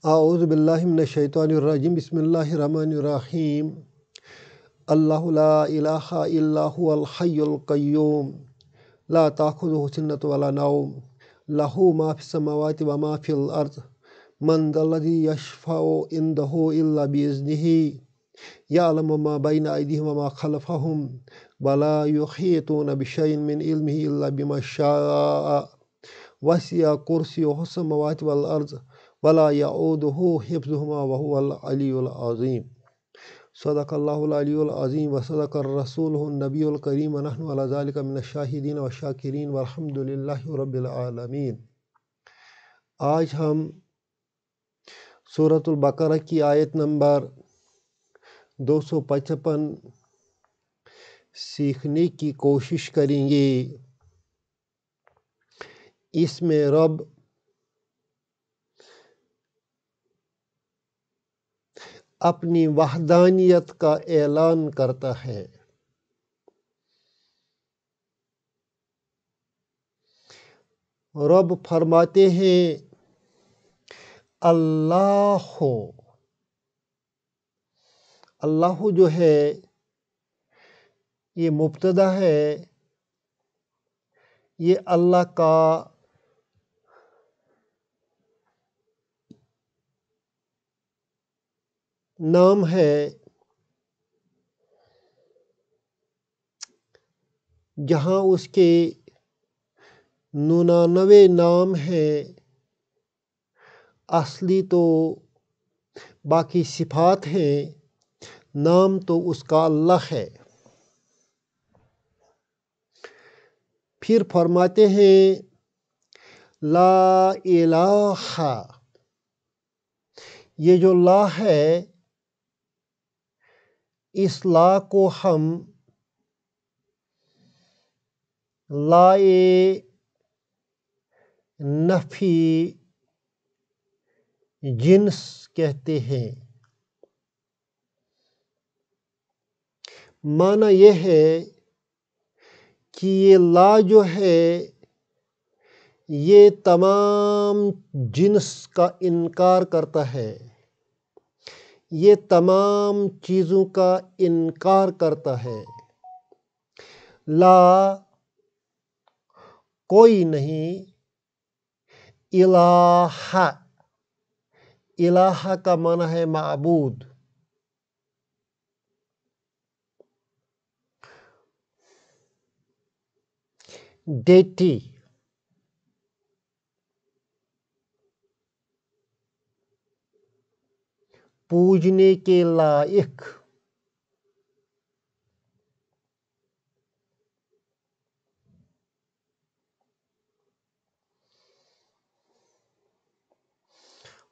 اعوذ باللہ من الشیطان الرجیم بسم اللہ الرحمن الرحیم اللہ لا الہ الا هو الحی القیوم لا تأخذہ سنۃ ولا نوم لہ ما فی السماوات وما فی الارض من ذا الذی یشفع عنده الا بإذنہ یعلم ما بین ایدیہم وما خلفہم ولا یحیطون بشیء من علمہ الا بما شاء وسع کرسیہ السماوات والارض ولا يعودہ حفظہما وهو العلی العظیم صدق اللہ العلی العظیم وصدق الرسول النبی الکریم ونحن علی ذلک من الشاہدین والشاکرین والحمد للہ رب العالمین۔ آج ہم سورۃ البقرہ کی آیت نمبر 255 سیکھنے کی کوشش کریں گے۔ اس میں رب اپنی وحدانیت کا اعلان کرتا ہے۔ رب فرماتے ہیں اللہ جو ہے یہ مبتدا ہے، یہ اللہ کا نام ہے جہاں اس کے 99 نام ہیں۔ اصلی تو باقی صفات ہیں، نام تو اس کا اللہ ہے۔ پھر فرماتے ہیں لا الہ، یہ جو لا ہے اس لا کو ہم لائے نفی جنس کہتے ہیں۔ معنی یہ ہے کہ یہ لا جو ہے یہ تمام جنس کا انکار کرتا ہے، یہ تمام چیزوں کا انکار کرتا ہے۔ لا کوئی نہیں، الہ، الہ کا معنی ہے معبود۔ ڈیٹی، پوجنے کے لائق۔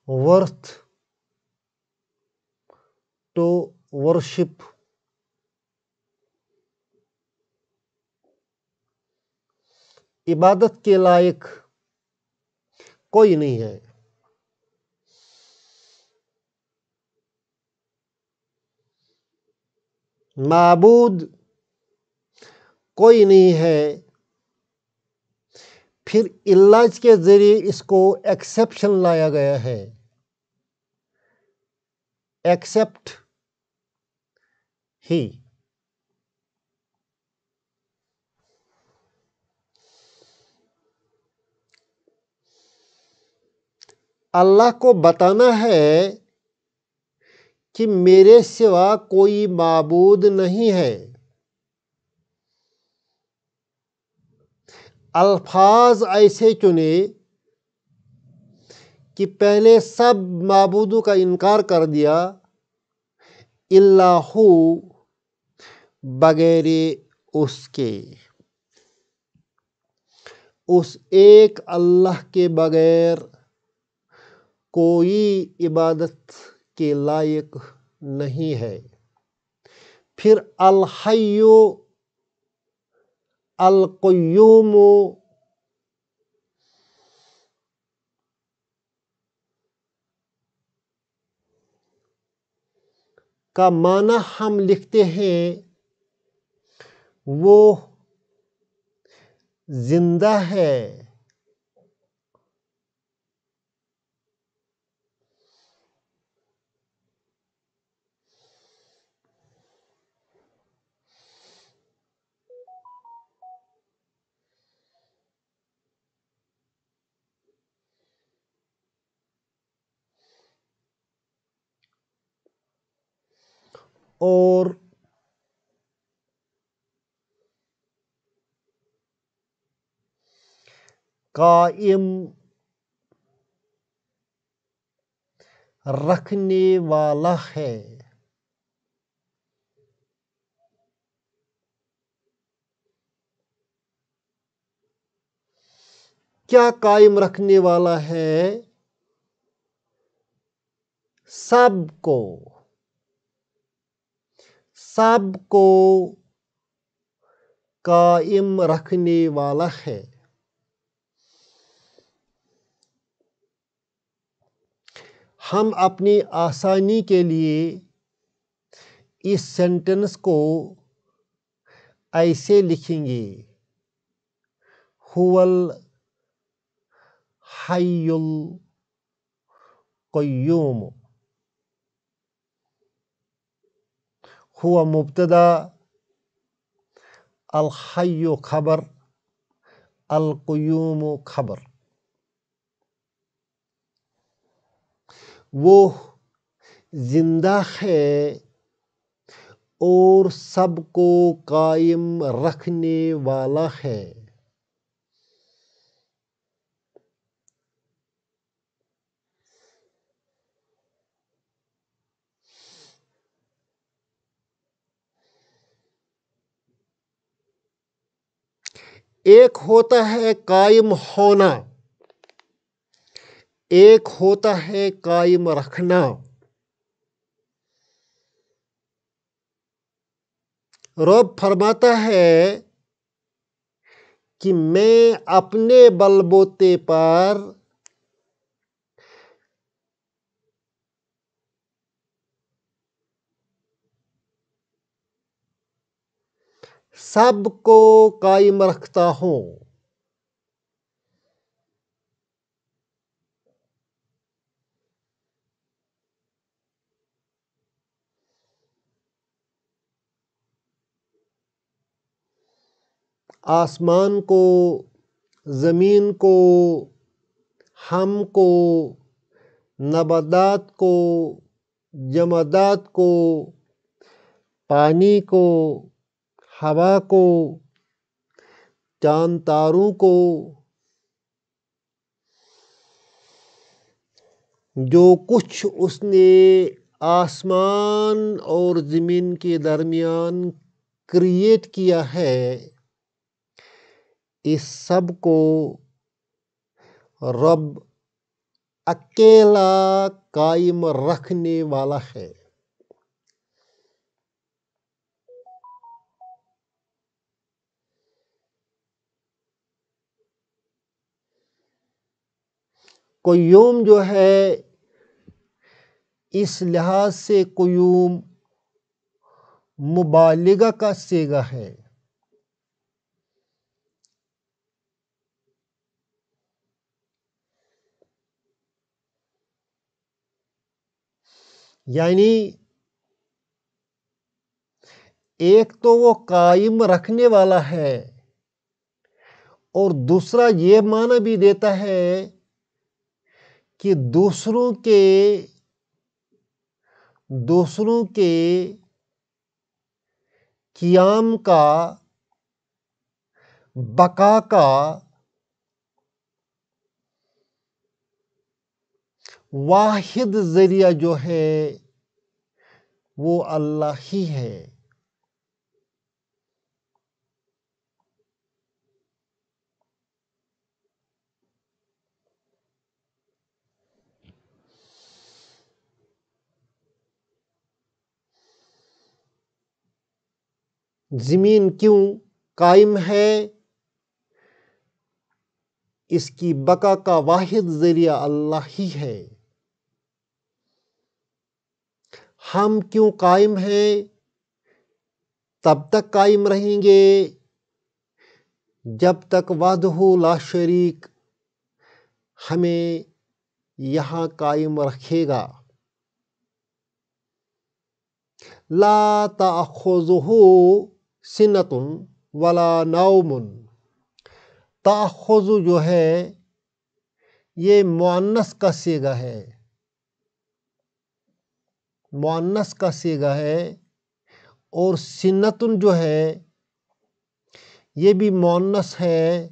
ورتھ ٹو ورشپ، عبادت کے لائق کوئی نہیں ہے۔ معبود کوئی نہیں ہے۔ پھر علاج کے ذریعے اس کو ایکسیپشن لایا گیا ہے۔ ایکسیپٹ ہی، اللہ کو بتانا ہے کہ میرے سوا کوئی معبود نہیں ہے۔ الفاظ ایسے چنے کہ پہلے سب معبودوں کا انکار کر دیا، اللہ بغیر اس کے، اس ایک اللہ کے بغیر کوئی عبادت کے لائق نہیں ہے۔ پھر الحی القیوم کا معنی ہم لکھتے ہیں وہ زندہ ہے، اور قائم رکھنے والا ہے۔ کیا قائم رکھنے والا ہے؟ سب کو قائم رکھنے والا ہے۔ ہم اپنی آسانی کے لیے اس سینٹنس کو ایسے لکھیں گے: هو الحی القیوم۔ هو مبتدا، الحی خبر، القیوم خبر۔ وہ زندہ ہے اور سب کو قائم رکھنے والا ہے۔ ایک ہوتا ہے قائم ہونا، ایک ہوتا ہے قائم رکھنا۔ رب فرماتا ہے کہ میں اپنے بل بوتے پر سب کو قائم رکھتا ہوں۔ آسمان کو، زمین کو، ہم کو، نباتات کو، جمادات کو، پانی کو، ہوا کو، چاند تاروں کو، جو کچھ اس نے آسمان اور زمین کے درمیان کریٹ کیا ہے، اس سب کو رب اکیلا قائم رکھنے والا ہے۔ قیوم جو ہے، اس لحاظ سے قیوم مبالغہ کا صیغہ ہے۔ یعنی ایک تو وہ قائم رکھنے والا ہے، اور دوسرا یہ معنی بھی دیتا ہے کہ دوسروں کے قیام کا، بقا کا واحد ذریعہ جو ہے وہ اللہ ہی ہے۔ زمین کیوں قائم ہے؟ اس کی بقا کا واحد ذریعہ اللہ ہی ہے۔ ہم کیوں قائم ہیں؟ تب تک قائم رہیں گے جب تک وحدہ لا شریک ہمیں یہاں قائم رکھے گا۔ لا تأخذہ سنۃ ولا نوم۔ تأخذ جو ہے یہ مؤنث کا صیغہ ہے، مؤنث کا صیغہ ہے، اور سنتن جو ہے یہ بھی مؤنث ہے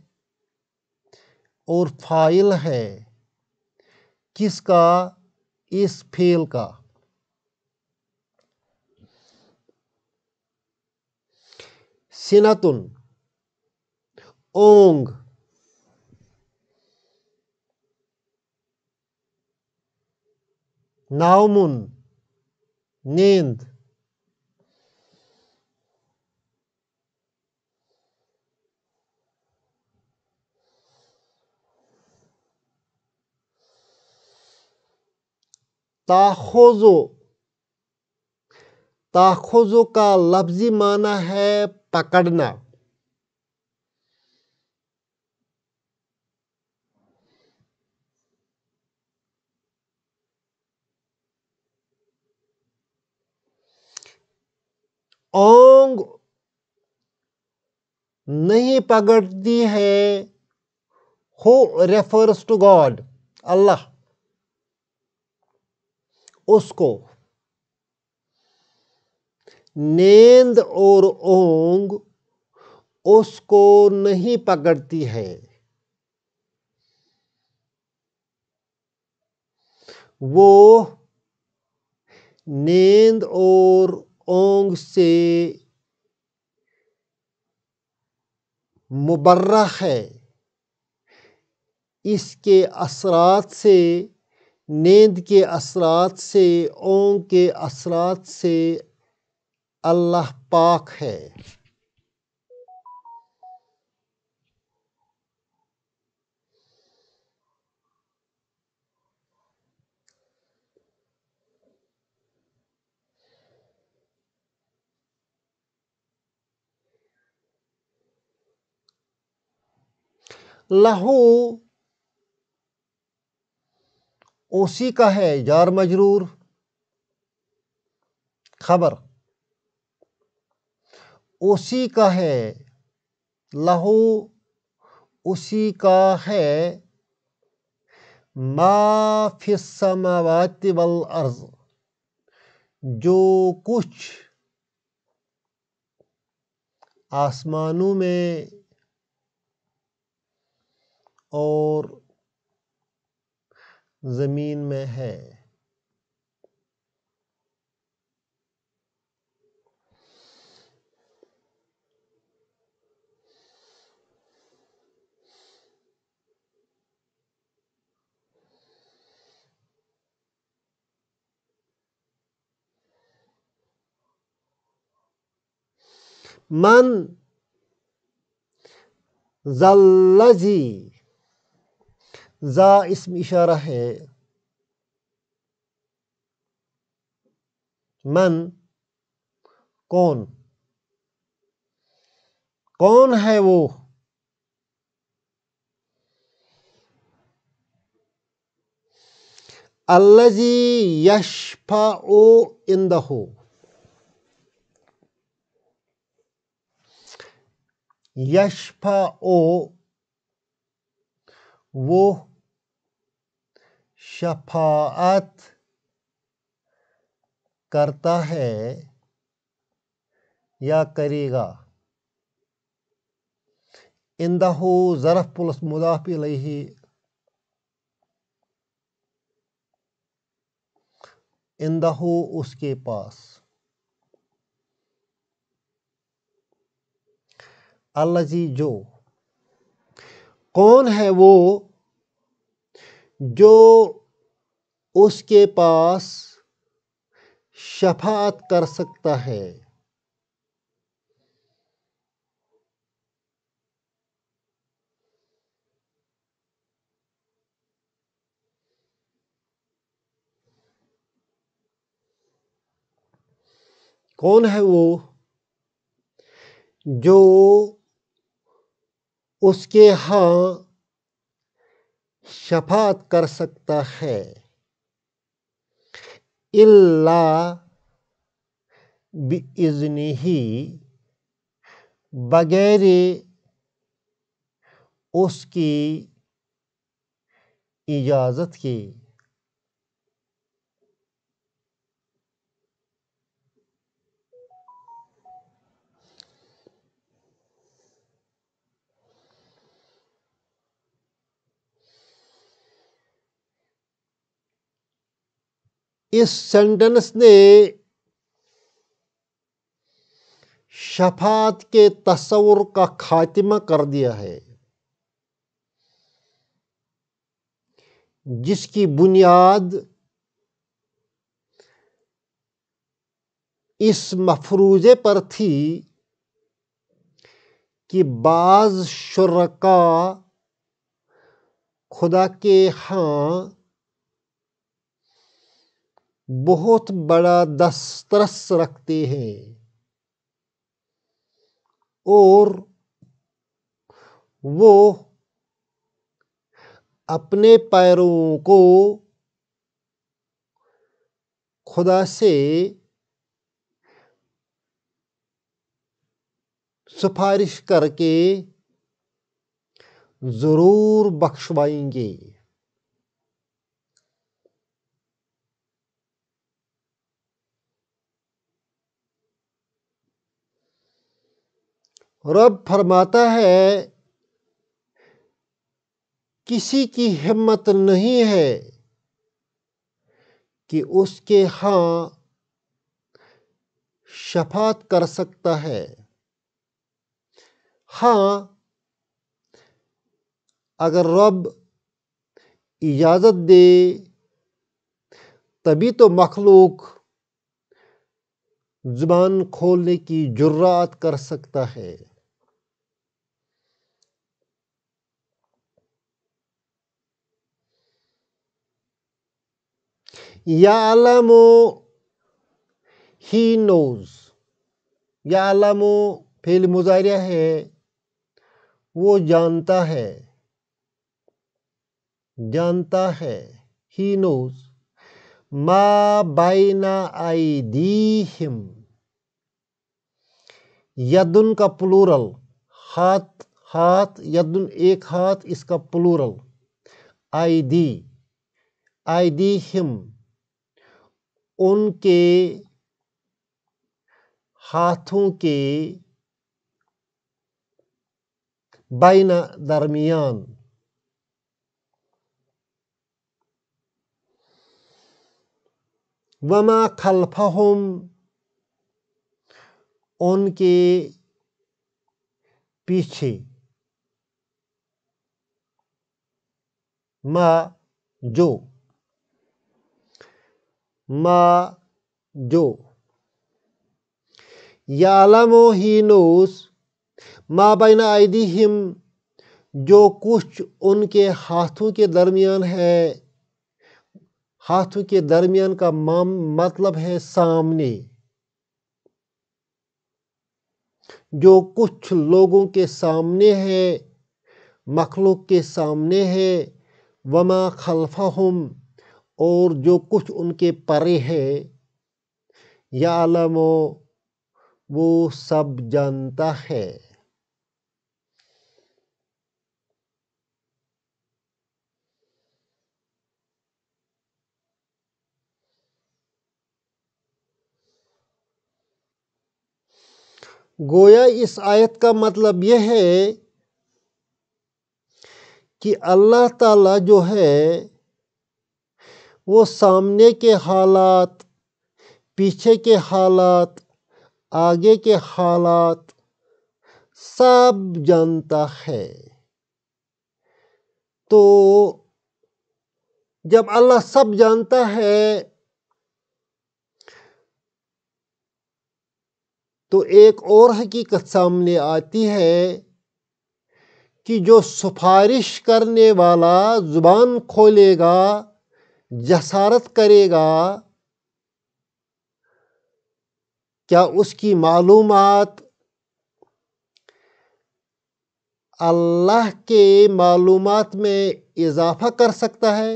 اور فاعل ہے کس کا؟ اس فعل کا۔ سنتن اونگ، نومن نیند، تاخذو، تاخذو کا لفظی معنی ہے پکڑنا۔ اونگ نہیں پکڑتی ہے، ہو ریفرز ٹو گاڈ، اللہ، اس کو۔ نیند اور اونگ اس کو نہیں پکڑتی ہے، وہ نیند اور اونگ سے مبرہ ہے۔ اس کے اثرات سے، نیند کے اثرات سے، اونگ کے اثرات سے اللہ پاک ہے۔ لہو اسی کا ہے، جار مجرور، خبر اسی کا ہے، لہو اسی کا ہے، ما فی السماوات والارض، جو کچھ آسمانوں میں اور زمین میں ہے۔ من ذالذی، ذا اسم اشارہ ہے، من کون، کون ہے وہ؟ الذی یشفع عندہ، یشفع وہ شفاعت کرتا ہے یا کرے گا۔ عندہ ظرف پلس مضاف الیہ، عندہ اس کے پاس۔ الذی جو، کون ہے وہ جو اس کے پاس شفاعت کر سکتا ہے۔ کون ہے وہ جو اس کے ہاں شفاعت کر سکتا ہے، الا باذنہ، بغیر اس کی اجازت کے۔ اس سینٹنس نے شفاعت کے تصور کا خاتمہ کر دیا ہے، جس کی بنیاد اس مفروضے پر تھی کہ بعض شرکاء خدا کے ہاں بہت بڑا دسترس رکھتے ہیں اور وہ اپنے پیرووں کو خدا سے سفارش کر کے ضرور بخشوائیں گے۔ رب فرماتا ہے کسی کی ہمت نہیں ہے کہ اس کے ہاں شفاعت کر سکتا ہے۔ ہاں، اگر رب اجازت دے تبھی تو مخلوق زبان کھولنے کی جرات کر سکتا ہے۔ یعلم، ہی نوز، یعلم فعل مضارع ہے، وہ جانتا ہے، جانتا ہے، ہی نوز ما بین ایدیہم، یدن کا پلورل، ہاتھ، ہاتھ، یدن ایک ہاتھ، اس کا پلورل ایدی، ایدیہم ان کے ہاتھوں کے، بین درمیان، وما خلفہم ان کے پیچھے، ما جو، ما جو، یعلم ہی نوز ما بین ایدیہم جو کچھ ان کے ہاتھوں کے درمیان ہے۔ ہاتھوں کے درمیان کا مطلب ہے سامنے، جو کچھ لوگوں کے سامنے ہے، مخلوق کے سامنے ہے، وما خلفہم اور جو کچھ ان کے پرے ہے، یعلم وہ سب جانتا ہے۔ گویا اس آیت کا مطلب یہ ہے کہ اللہ تعالیٰ جو ہے وہ سامنے کے حالات، پیچھے کے حالات، آگے کے حالات سب جانتا ہے۔ تو جب اللہ سب جانتا ہے تو ایک اور حقیقت سامنے آتی ہے کہ جو سفارش کرنے والا زبان کھولے گا، جسارت کرے گا، کیا اس کی معلومات اللہ کے معلومات میں اضافہ کر سکتا ہے؟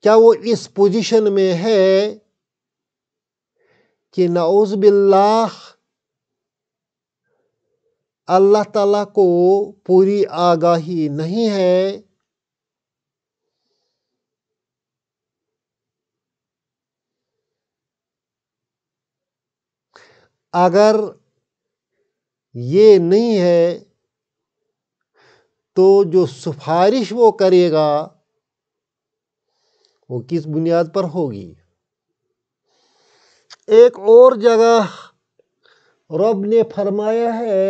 کیا وہ اس پوزیشن میں ہے کہ نعوذ باللہ اللہ تعالیٰ کو پوری آگاہی نہیں ہے؟ اگر یہ نہیں ہے تو جو سفارش وہ کرے گا وہ کس بنیاد پر ہوگی؟ ایک اور جگہ رب نے فرمایا ہے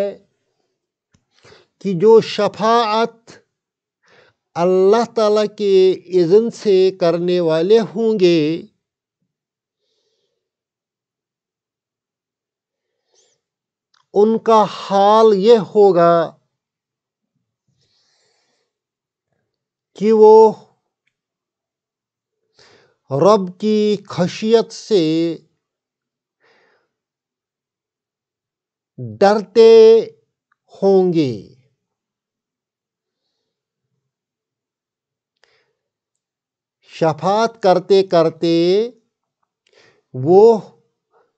کہ جو شفاعت اللہ تعالیٰ کے اذن سے کرنے والے ہوں گے ان کا حال یہ ہوگا کہ وہ رب کی خشیت سے ڈرتے ہوں گے۔ شفاعت کرتے کرتے وہ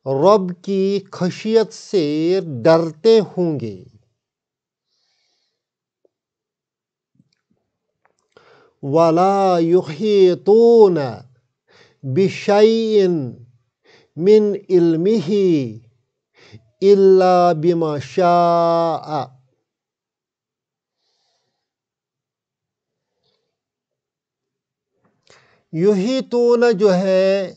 رب کی خشیت سے ڈرتے ہوں گے۔ وَلَا يُحِيطُونَ بِشَيْءٍ مِّنْ عِلْمِهِ إِلَّا بِمَا شَاءَ۔ یحیطون جو ہے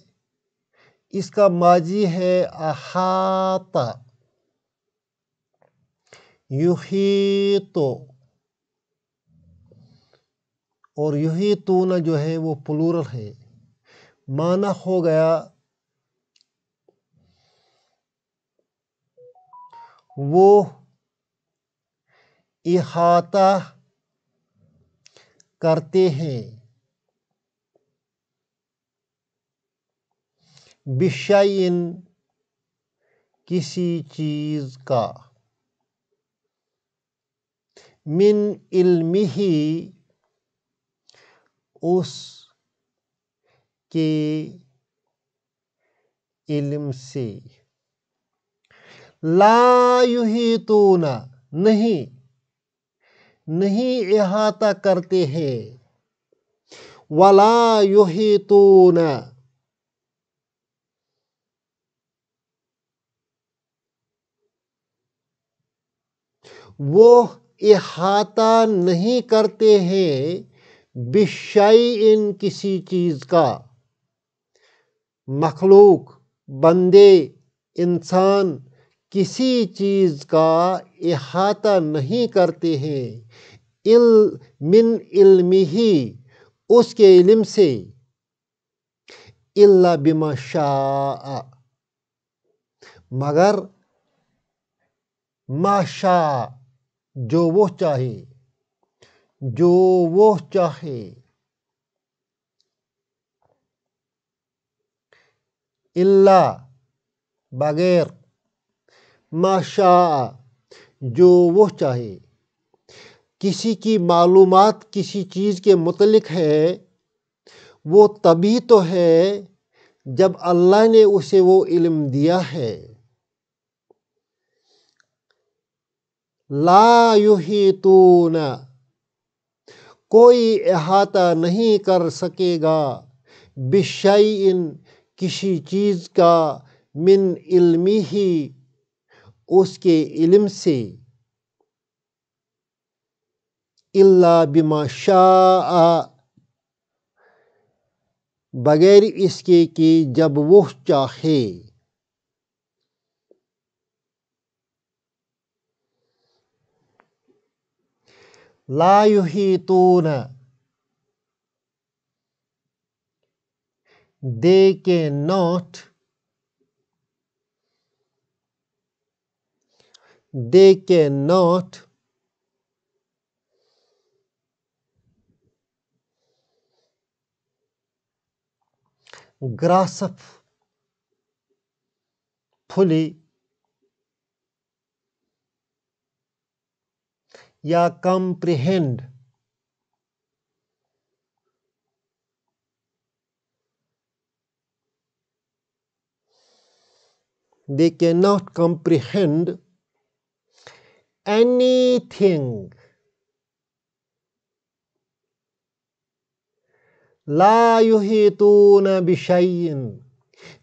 اس کا ماضی ہے احاطہ، یحیط، اور یحیطون جو ہے وہ پلورل ہے، معنی ہو گیا وہ احاطہ کرتے ہیں بشیء کسی چیز کا، من علمہ اس کے علم سے، لا یحیطون نہیں احاطہ کرتے ہیں، ولا یحیطون وہ احاطہ نہیں کرتے ہیں بشیء کسی چیز کا، مخلوق، بندے، انسان کسی چیز کا احاطہ نہیں کرتے ہیں من علمہ اس کے علم سے، الا بما شاء مگر ما شاء جو وہ چاہے، الا بغیر، ما شاء جو وہ چاہے۔ کسی کی معلومات کسی چیز کے متعلق ہے وہ تبھی تو ہے جب اللہ نے اسے وہ علم دیا ہے۔ لا یحیطون کوئی احاطہ نہیں کر سکے گا بشیء کسی چیز کا، من علمہ اس کے علم سے، الا بما شاء بغیر اس کے کہ جب وہ چاہے۔ لا یحیطون they cannot grasp fully یا comprehend they cannot comprehend anything، law یحیطون بشیء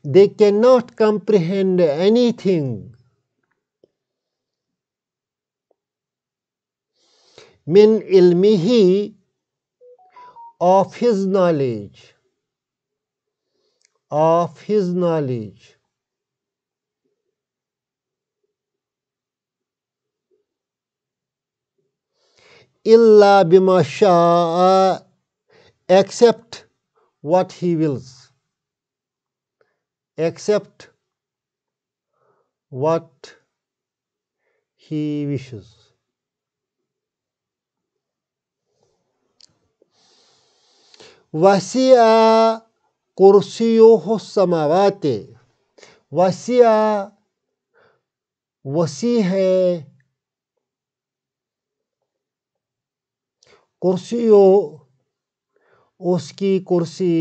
they cannot comprehend anything من علمہ of his knowledge، of His knowledge. Illa bima sha'a, except what He wills. Except what He wishes. وسع کرسیہ السماوات، وسع وسیع ہے، کرسیہ اس کی کرسی،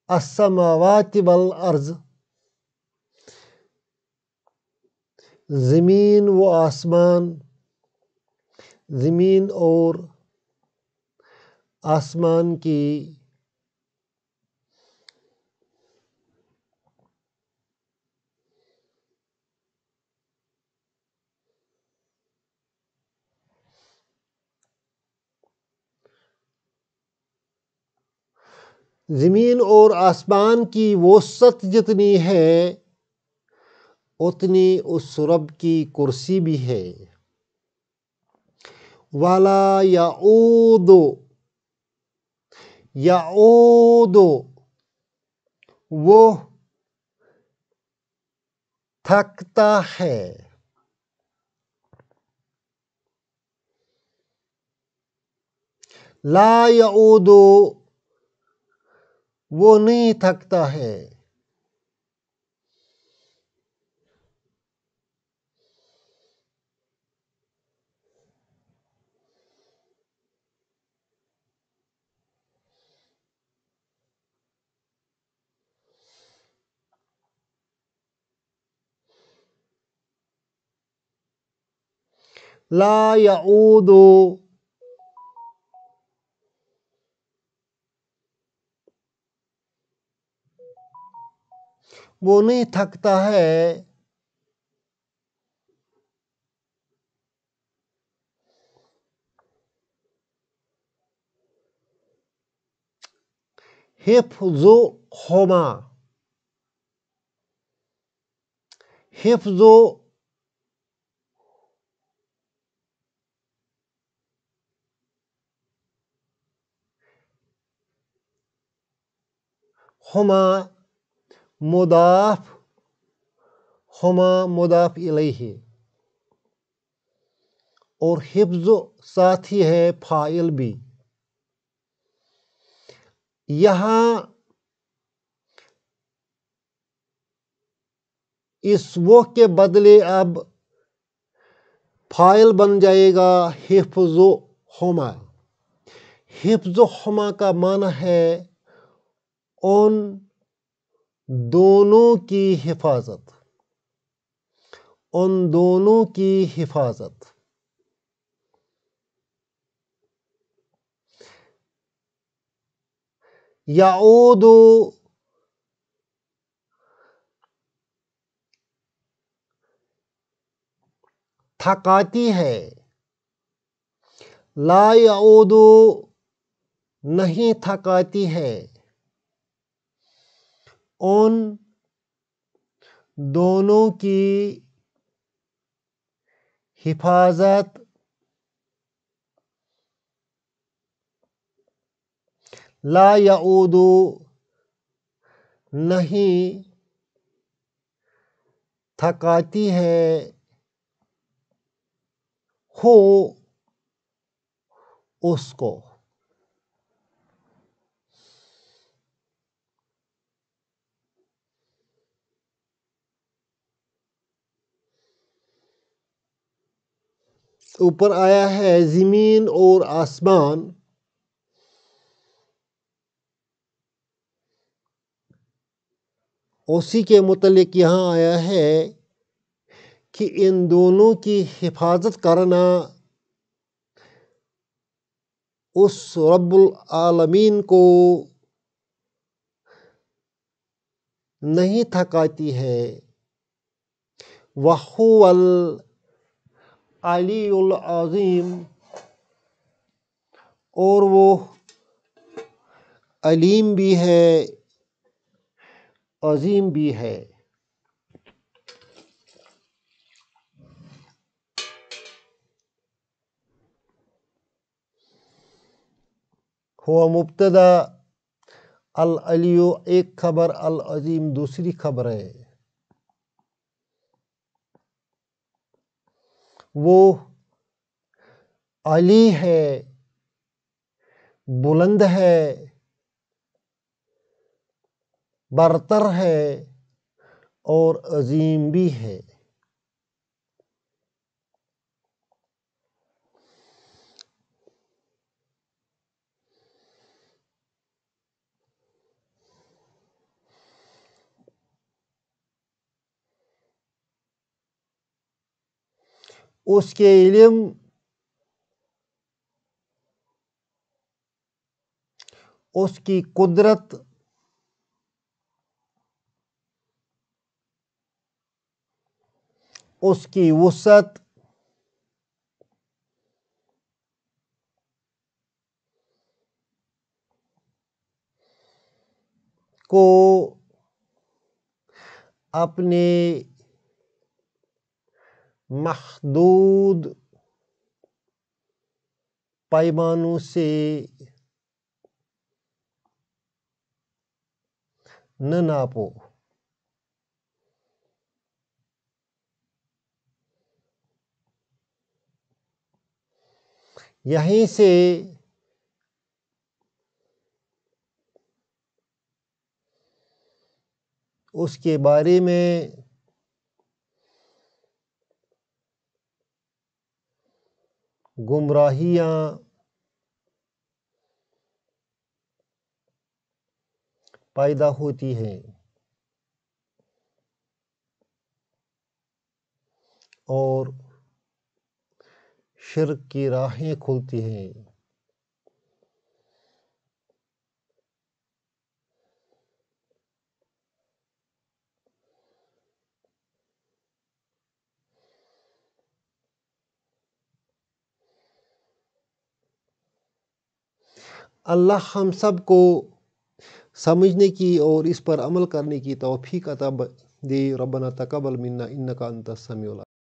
السماوات والارض زمین و آسمان، زمین اور آسمان کی، زمین اور آسمان کی وسعت جتنی ہے اتنی اس رب کی کرسی بھی ہے۔ وَلَا يَعُودُ، یعود وہ تھکتا ہے، لا یعود وہ نہیں تھکتا ہے، لا یعود وہ نہیں تھکتا ہے، حفظہما، ہما مضاف، ہما مضاف الیہ، اور حفظ ساتھ ہی ہے فاعل بھی۔ یہاں اس وہ کے بدلے اب فاعل بن جائے گا حفظہما۔ حفظہما کا معنی ہے ان دونوں کی حفاظت، ان دونوں کی حفاظت۔ یعود تھکاتی ہے، لا یعود نہیں تھکاتی ہے، ان دونوں کی حفاظت لا یعود نہیں تھکاتی ہے، ہو اس کو۔ اوپر آیا ہے زمین اور آسمان، اسی کے متعلق یہاں آیا ہے کہ ان دونوں کی حفاظت کرنا اس رب العالمین کو نہیں تھکاتی ہے۔ وَهُوَ العلی العظیم، اور وہ علیم بھی ہے، عظیم بھی ہے۔ ہوا مبتدا، العلی ایک خبر، العظیم دوسری خبر ہے۔ وہ علی ہے، بلند ہے، برتر ہے اور عظیم بھی ہے۔ اس کے علم، اس کی قدرت، اس کی وسعت کو اپنے محدود پیمانوں سے نہ ناپو۔ یہیں سے اس کے بارے میں گمراہیاں پیدا ہوتی ہیں اور شرک کی راہیں کھلتی ہیں۔ اللہ ہم سب کو سمجھنے کی اور اس پر عمل کرنے کی توفیق عطا دے۔ ربنا تقبل منا انک انت السمیع العلیم۔